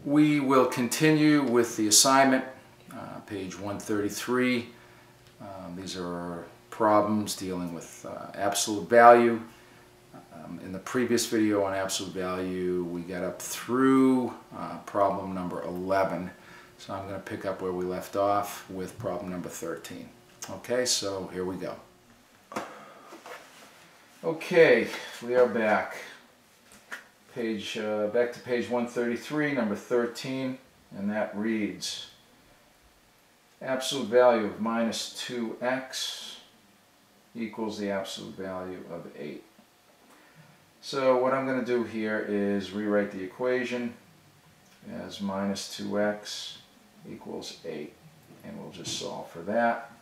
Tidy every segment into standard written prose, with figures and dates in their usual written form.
We will continue with the assignment, page 133. These are problems dealing with absolute value. In the previous video on absolute value, we got up through problem number 11. So I'm going to pick up where we left off with problem number 13. Okay, so here we go. Okay, we are back. Back to page 133, number 13, and that reads, absolute value of minus 2x equals the absolute value of 8. So what I'm going to do here is rewrite the equation as minus 2x equals 8, and we'll just solve for that.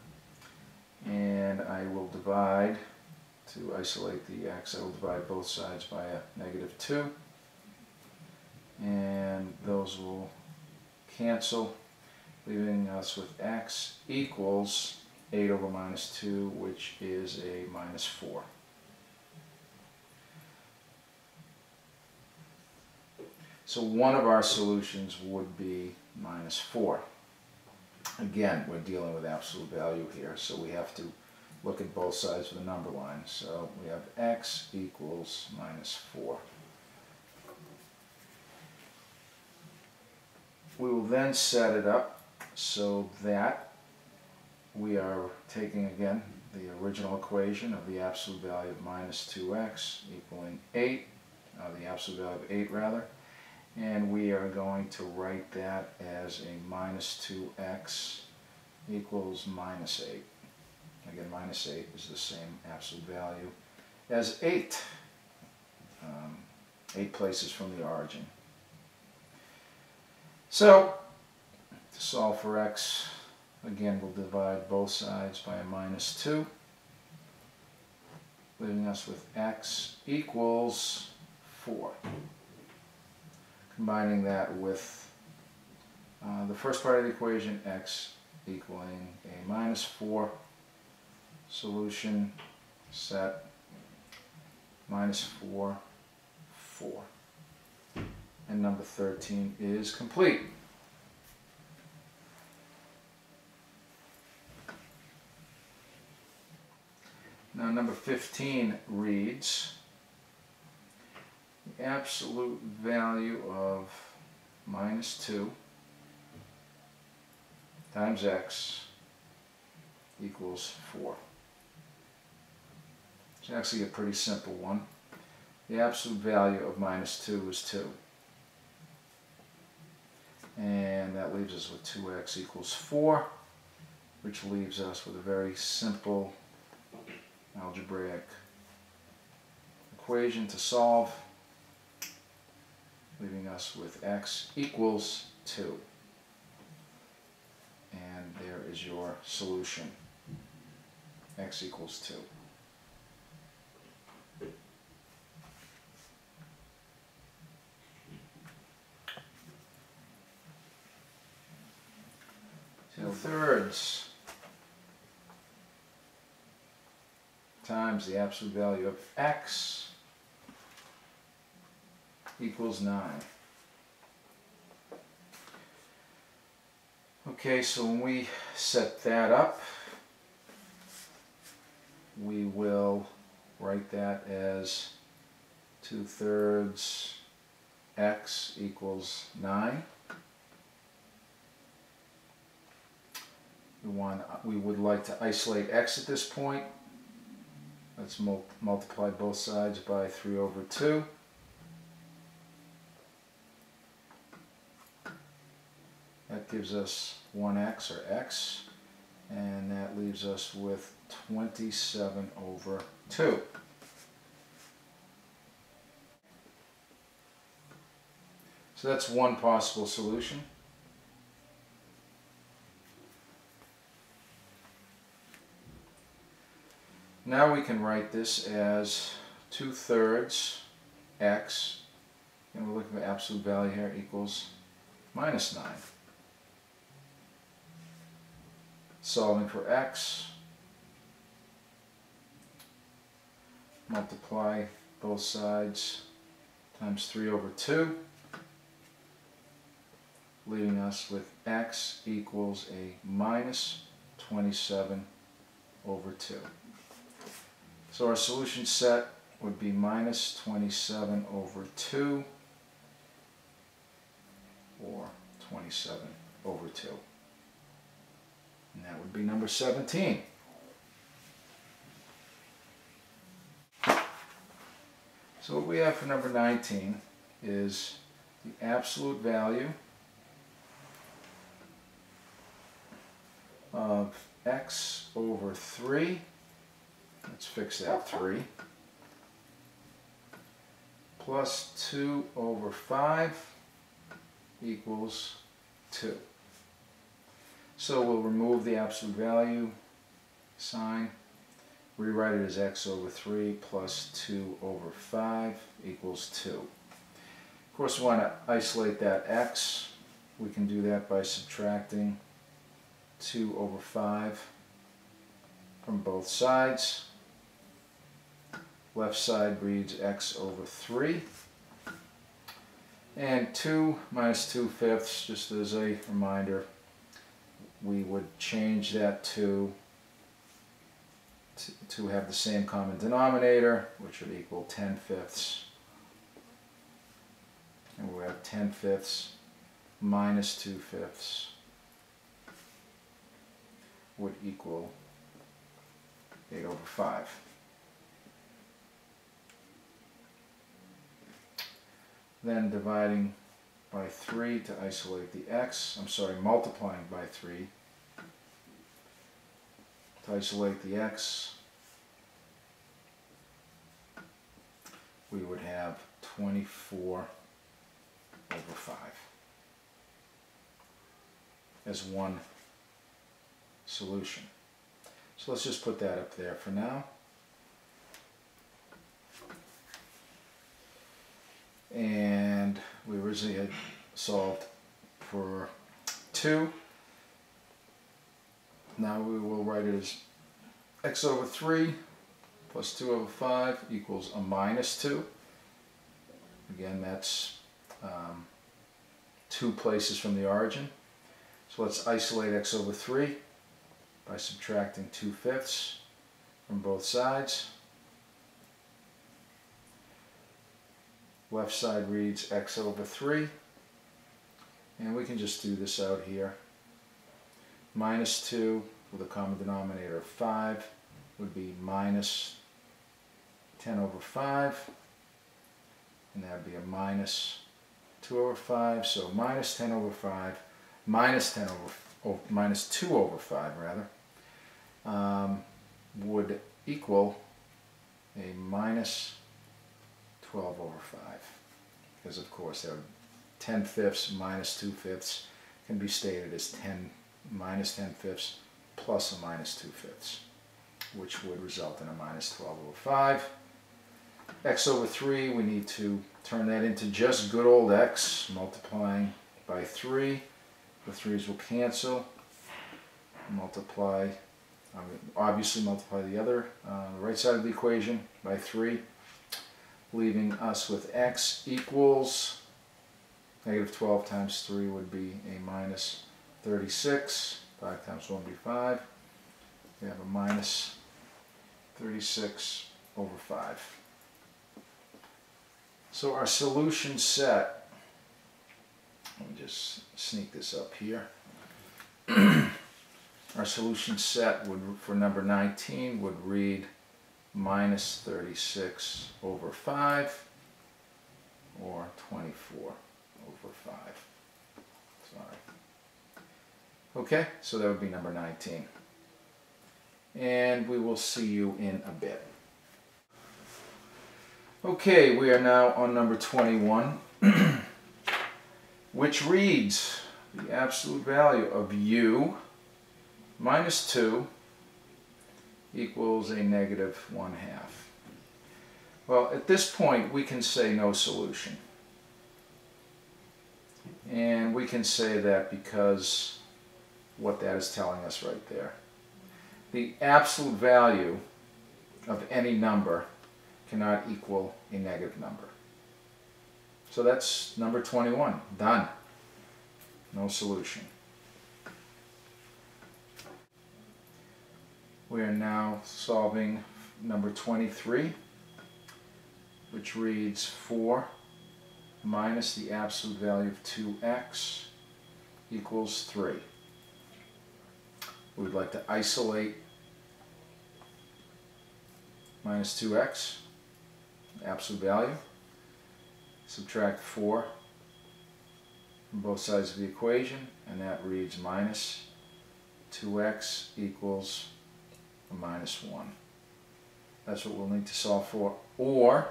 And I will divide, to isolate the x, I will divide both sides by a -2, and those will cancel, leaving us with x equals 8 over minus 2, which is a -4. So one of our solutions would be -4. Again, we're dealing with absolute value here, so we have to look at both sides of the number line. So we have x equals -4. We will then set it up so that we are taking, again, the original equation of the absolute value of minus 2x equaling 8, the absolute value of 8 rather, and we are going to write that as a minus 2x equals -8. Again, -8 is the same absolute value as 8. 8 places from the origin. So, to solve for x, again, we'll divide both sides by a -2, leaving us with x equals 4. Combining that with the first part of the equation, x equaling a -4, solution set -4, 4. And number 13 is complete. Now number 15 reads, the absolute value of -2 times x equals 4. It's actually a pretty simple one. The absolute value of -2 is 2. And that leaves us with 2x equals 4, which leaves us with a very simple algebraic equation to solve, leaving us with x equals 2. And there is your solution, x equals 2. Thirds times the absolute value of x equals 9. Okay, so when we set that up, we will write that as 2/3 x equals 9. We would like to isolate x at this point. Let's multiply both sides by 3/2. That gives us 1x, or x, and that leaves us with 27/2. So that's one possible solution. Now we can write this as 2/3 x, and we're looking at absolute value here, equals -9. Solving for x, multiply both sides times 3/2. us with x equals a minus 27 over 2. So our solution set would be minus 27 over 2, or 27 over 2. And that would be number 17. So what we have for number 19 is the absolute value of x over 3, let's fix that 3, plus 2 over 5 equals 2. So we'll remove the absolute value sign, rewrite it as x over 3 plus 2 over 5 equals 2. Of course, we want to isolate that x. We can do that by subtracting 2 over 5 from both sides. Left side reads x over 3. And 2 minus 2/5, just as a reminder, we would change that to have the same common denominator, which would equal 10/5. And we have 10/5 minus 2/5 would equal 8 over 5. Then dividing by 3 to isolate the x, multiplying by 3 to isolate the x, we would have 24 over 5 as one solution. So let's just put that up there for now. And we originally had solved for 2. Now we will write it as x over 3 plus 2 over 5 equals a minus 2. Again, that's 2 places from the origin. So let's isolate x over 3 by subtracting 2/5 from both sides. Left side reads x over 3, and we can just do this out here. Minus 2 with a common denominator of 5 would be minus 10 over 5, and that would be a minus 2 over 5, so minus 10 over 5, minus 2 over 5 rather, would equal a minus 12 over 5, because of course 10/5 minus 2/5 can be stated as minus 10/5 plus a minus 2/5, which would result in a minus 12 over 5. X over 3, we need to turn that into just good old x, multiplying by 3. The 3's will cancel. Obviously multiply the other, right side of the equation by 3. Leaving us with x equals negative 12 times 3 would be a minus 36. 5 times 1 would be 5. We have a minus 36 over 5. So our solution set, let me just sneak this up here. Our solution set would, for number 19, would read minus 36 over 5, or 24 over 5. Sorry. Okay, so that would be number 19. And we will see you in a bit. Okay, we are now on number 21, which reads the absolute value of u minus 2 equals a negative 1/2. Well, at this point we can say no solution. And we can say that because what that is telling us right there. The absolute value of any number cannot equal a negative number. So that's number 21, done. No solution. We are now solving number 23, which reads 4 minus the absolute value of 2x equals 3. We would like to isolate minus 2x, absolute value, subtract 4 from both sides of the equation, and that reads minus 2x equals a minus 1. That's what we'll need to solve for, or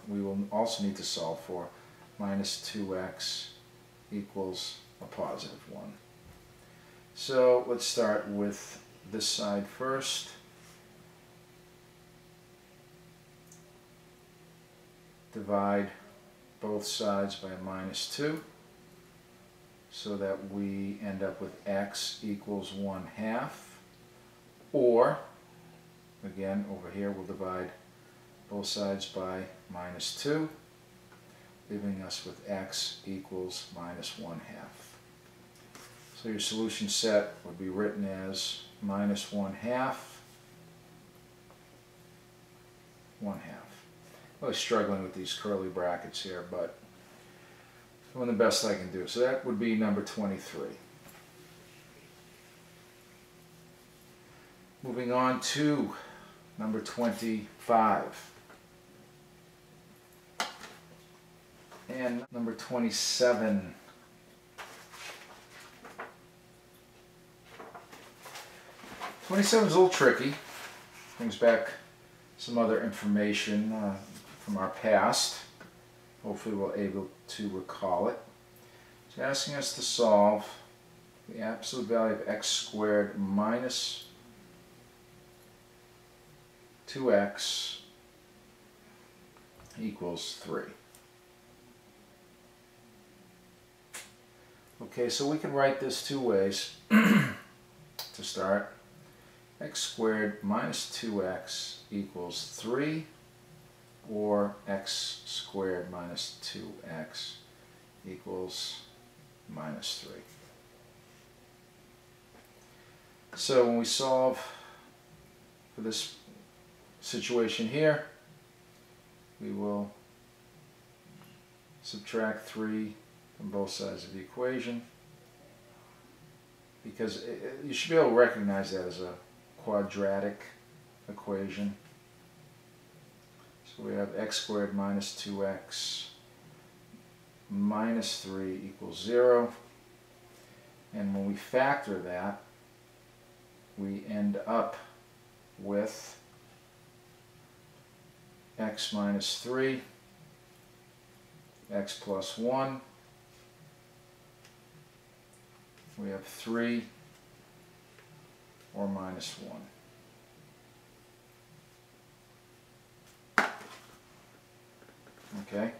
we will also need to solve for minus 2x equals a positive 1. So let's start with this side first. Divide both sides by a minus 2 so that we end up with x equals 1/2, or again over here we'll divide both sides by minus 2, leaving us with x equals minus 1/2. So your solution set would be written as minus 1/2, 1/2. Really struggling with these curly brackets here, but doing the best I can do. So that would be number 23. Moving on to number 25. And number 27. Is a little tricky. Brings back some other information from our past. Hopefully we'll be able to recall it. It's asking us to solve the absolute value of x squared minus 2x equals 3. Okay, so we can write this two ways to start. X squared minus 2x equals 3, or x squared minus 2x equals minus 3. So when we solve for this situation here, we will subtract 3 from both sides of the equation, because you should be able to recognize that as a quadratic equation. So we have x squared minus 2x minus 3 equals 0. And when we factor that, we end up with x minus 3, x plus 1. We have 3 or minus 1. Okay.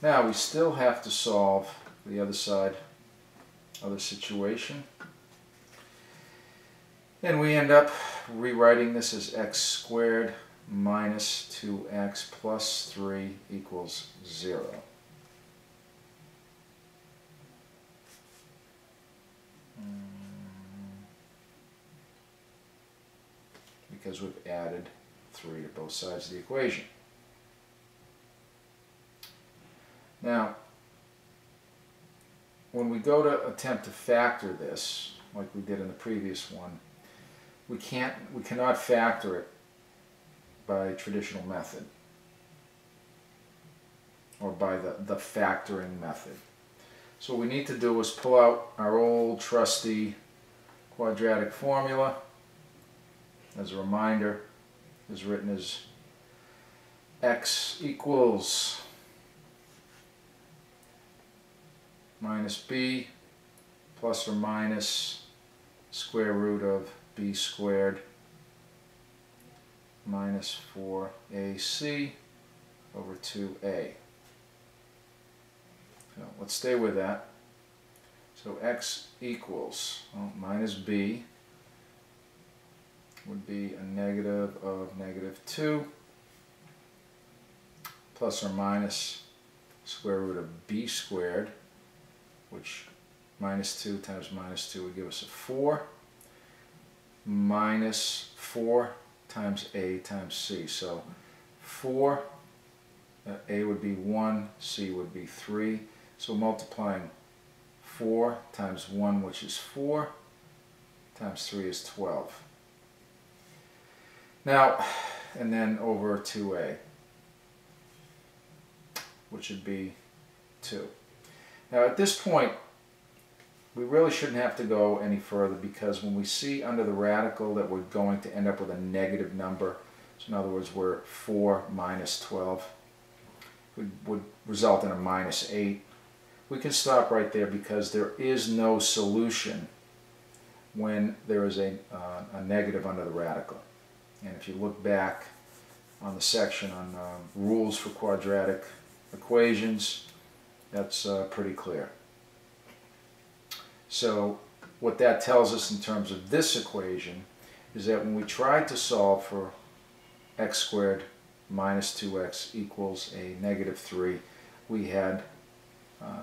Now we still have to solve the other side of the situation. And we end up rewriting this as x squared minus 2x plus 3 equals 0. Because we've added 3 to both sides of the equation. Now, when we go to attempt to factor this, like we did in the previous one, we cannot factor it by traditional method, or by the factoring method. So what we need to do is pull out our old trusty quadratic formula. As a reminder, is written as x equals minus b plus or minus square root of b squared minus 4ac over 2a. So let's stay with that. So x equals, well, minus b would be a negative of -2 plus or minus square root of b squared, which minus 2 times minus 2 would give us a 4, minus 4 times a times c. So 4, a would be 1, c would be 3. So multiplying 4 times 1, which is 4, times 3 is 12. Now, and then over 2a, which would be 2. Now at this point, we really shouldn't have to go any further, because when we see under the radical that we're going to end up with a negative number, so in other words we're 4 minus 12, would result in a minus 8. We can stop right there, because there is no solution when there is a negative under the radical. And if you look back on the section on rules for quadratic equations, that's pretty clear. So what that tells us in terms of this equation is that when we tried to solve for x squared minus 2x equals a negative 3, we had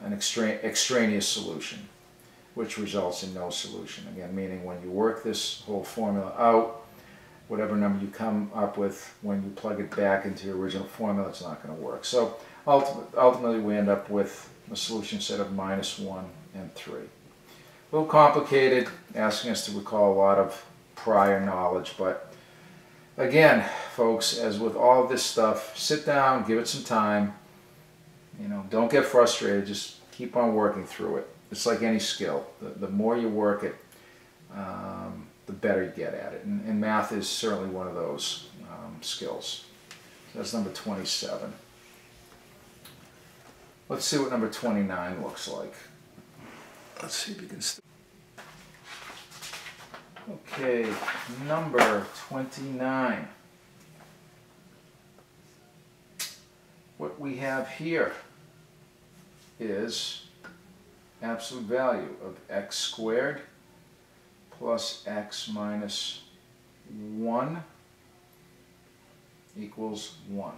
an extraneous solution, which results in no solution. Again, meaning when you work this whole formula out, whatever number you come up with, when you plug it back into your original formula, it's not going to work. So ultimately we end up with a solution set of minus 1 and 3. A little complicated, asking us to recall a lot of prior knowledge, but again, folks, as with all of this stuff, sit down, give it some time. You know, don't get frustrated, just keep on working through it. It's like any skill. The more you work it, the better you get at it. And math is certainly one of those skills. So that's number 27. Let's see what number 29 looks like. Let's see if you can... Okay, number 29. What we have here is absolute value of x squared plus x minus 1 equals 1.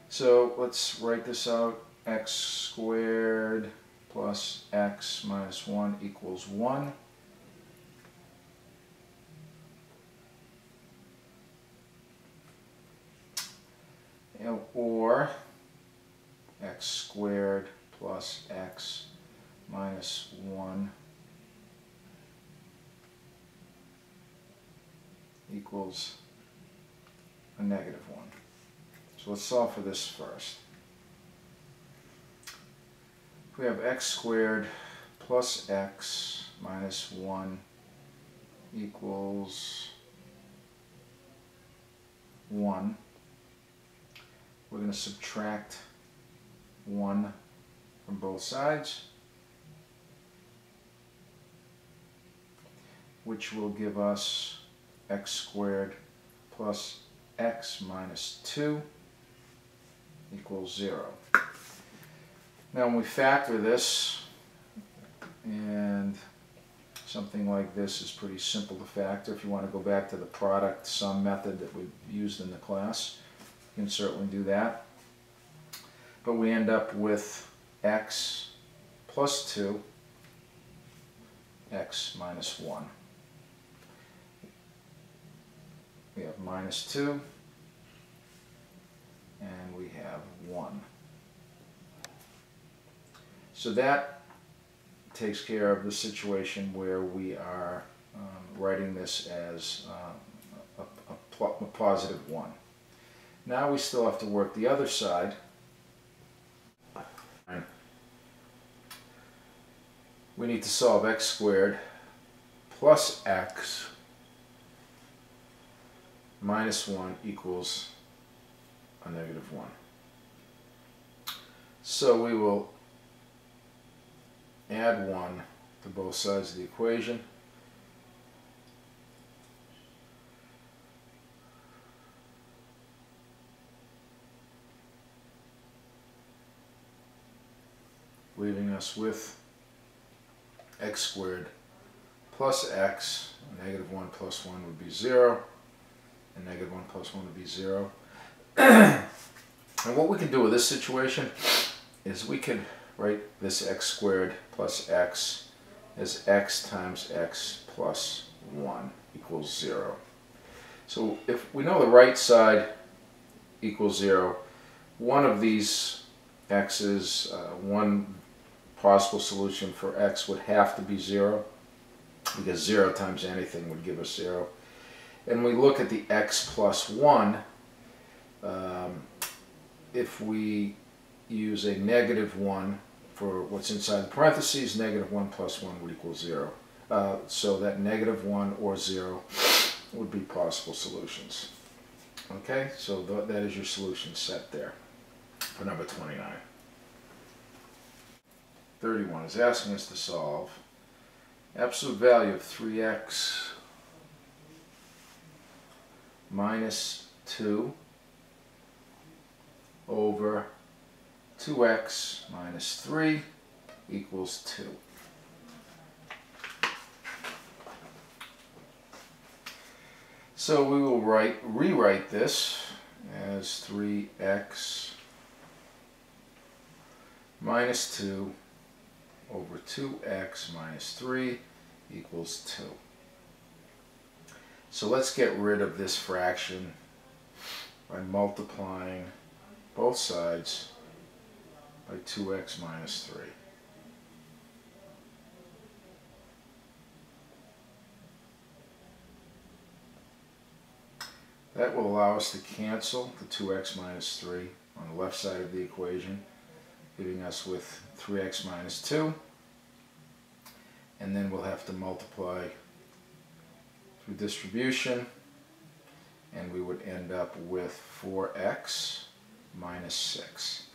So let's write this out. X squared plus x minus 1 equals 1. Or x squared plus x minus 1 equals a negative 1. So let's solve for this first. If we have x squared plus x minus 1 equals 1, we're going to subtract 1 from both sides, which will give us x squared plus x minus 2 equals 0. Now when we factor this, and something like this is pretty simple to factor. If you want to go back to the product sum method that we used in the class, you can certainly do that. But we end up with x plus 2, x minus 1. We have minus 2, and we have 1. So that takes care of the situation where we are writing this as a positive 1. Now we still have to work the other side. We need to solve x squared plus x minus 1 equals a negative 1. So we will add 1 to both sides of the equation. Leaving us with x squared plus x, negative 1 plus 1 would be 0, and negative 1 plus 1 would be 0. And what we can do with this situation is we could write this x squared plus x as x times x plus 1 equals 0. So if we know the right side equals 0, one of these x's, one possible solution for x would have to be 0, because 0 times anything would give us 0. And we look at the x plus 1, if we use a negative 1 for what's inside the parentheses, negative 1 plus 1 would equal 0. So that negative 1 or 0 would be possible solutions. Okay, so that is your solution set there for number 29. 31 is asking us to solve absolute value of 3x minus 2 over 2x minus 3 equals 2. So we will rewrite this as 3x minus 2 over 2x minus 3 equals 2. So let's get rid of this fraction by multiplying both sides by 2x minus 3. That will allow us to cancel the 2x minus 3 on the left side of the equation, leaving us with 3x minus 2. And then we'll have to multiply through distribution, and we would end up with 4x minus 6.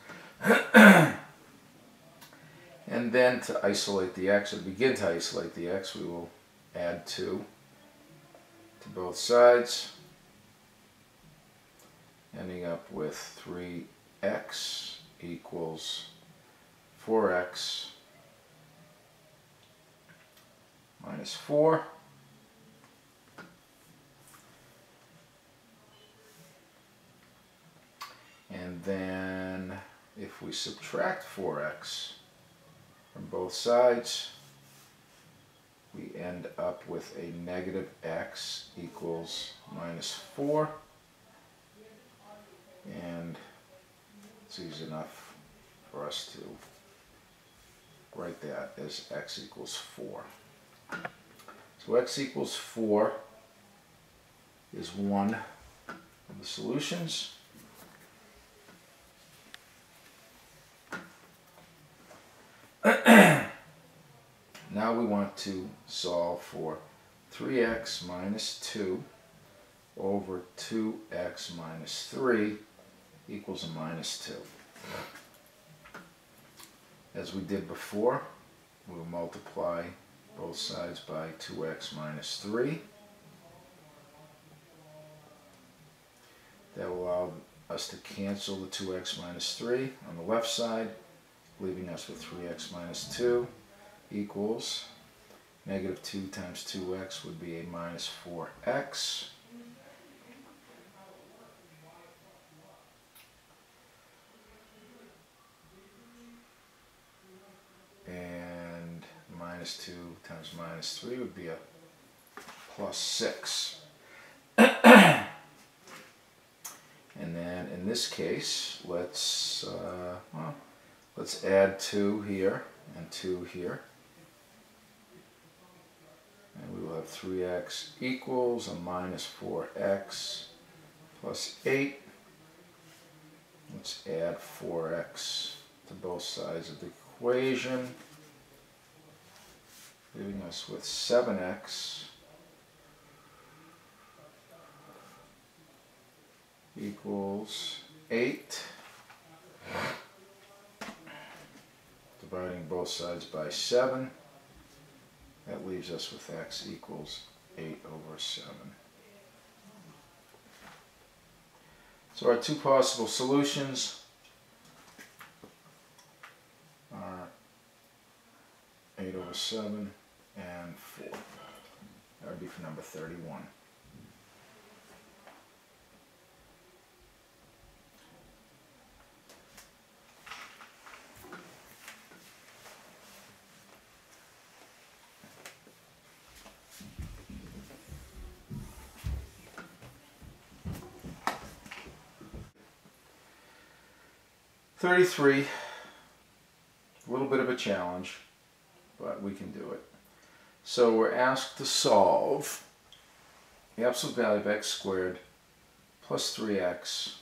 And then to isolate the x, or begin to isolate the x, we will add 2 to both sides, ending up with 3x equals 4x minus 4. And then if we subtract 4x from both sides, we end up with a negative x equals minus 4. And it's easy enough for us to write that as x equals 4. So x equals 4 is one of the solutions. Now we want to solve for 3x minus 2 over 2x minus 3 equals a minus 2. As we did before, we'll multiply both sides by 2x minus 3. That will allow us to cancel the 2x minus 3 on the left side, leaving us with 3x minus 2 equals negative 2 times 2x would be a minus 4x. And minus 2 times minus 3 would be a plus 6. And then in this case, let's add 2 here and 2 here. And we will have 3x equals a minus 4x plus 8. Let's add 4x to both sides of the equation, leaving us with 7x equals 8. Dividing both sides by 7, that leaves us with x equals 8 over 7. So our two possible solutions are 8 over 7 and 4. That would be for number 31. 33, a little bit of a challenge, but we can do it. So we're asked to solve the absolute value of x squared plus 3x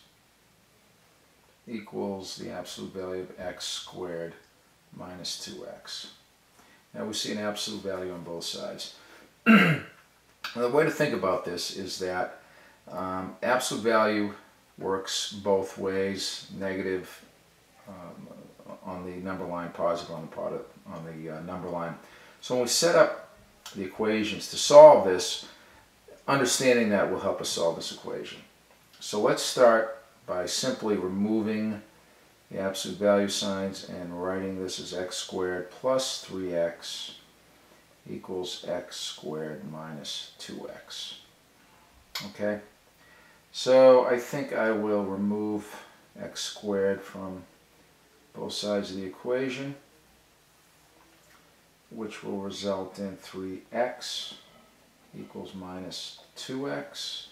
equals the absolute value of x squared minus 2x. Now we see an absolute value on both sides. The way to think about this is that absolute value works both ways, negative on the number line, positive on the number line. So when we set up the equations to solve this, understanding that will help us solve this equation. So let's start by simply removing the absolute value signs and writing this as x squared plus 3x equals x squared minus 2x. Okay, so I think I will remove x squared from both sides of the equation, which will result in 3x equals minus 2x.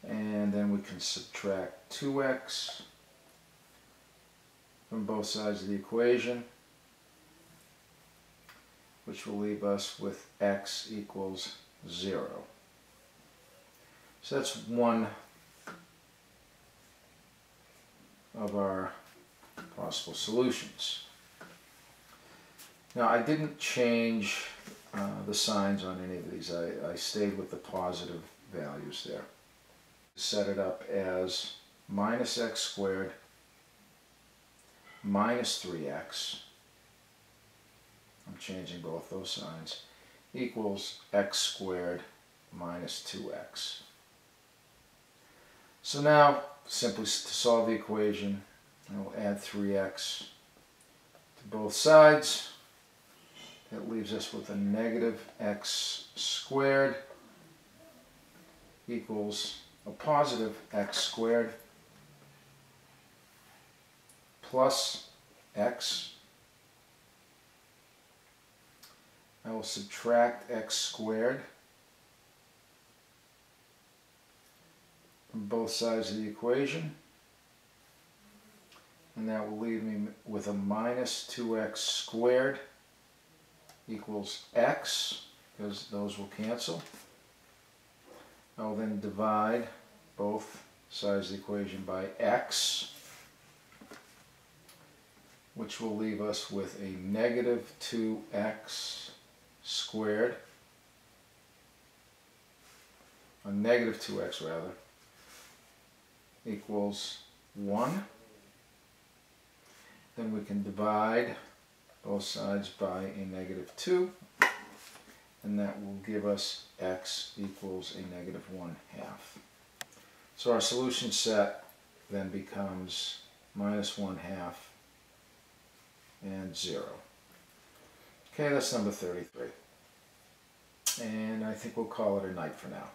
And then we can subtract 2x from both sides of the equation, which will leave us with x equals 0. So that's one of our possible solutions. Now I didn't change the signs on any of these. I stayed with the positive values there. Set it up as minus x squared minus 3x. I'm changing both those signs, equals x squared minus 2x. So now, simply to solve the equation, I will add 3x to both sides. That leaves us with a negative x squared equals a positive x squared plus x. I will subtract x squared from both sides of the equation, and that will leave me with a minus 2x squared equals x, because those will cancel. I will then divide both sides of the equation by x, which will leave us with a negative 2x squared, a negative 2x rather, equals 1. Then we can divide both sides by a negative 2, and that will give us x equals a negative 1/2. So our solution set then becomes minus 1/2 and 0. Okay, that's number 33. And I think we'll call it a night for now.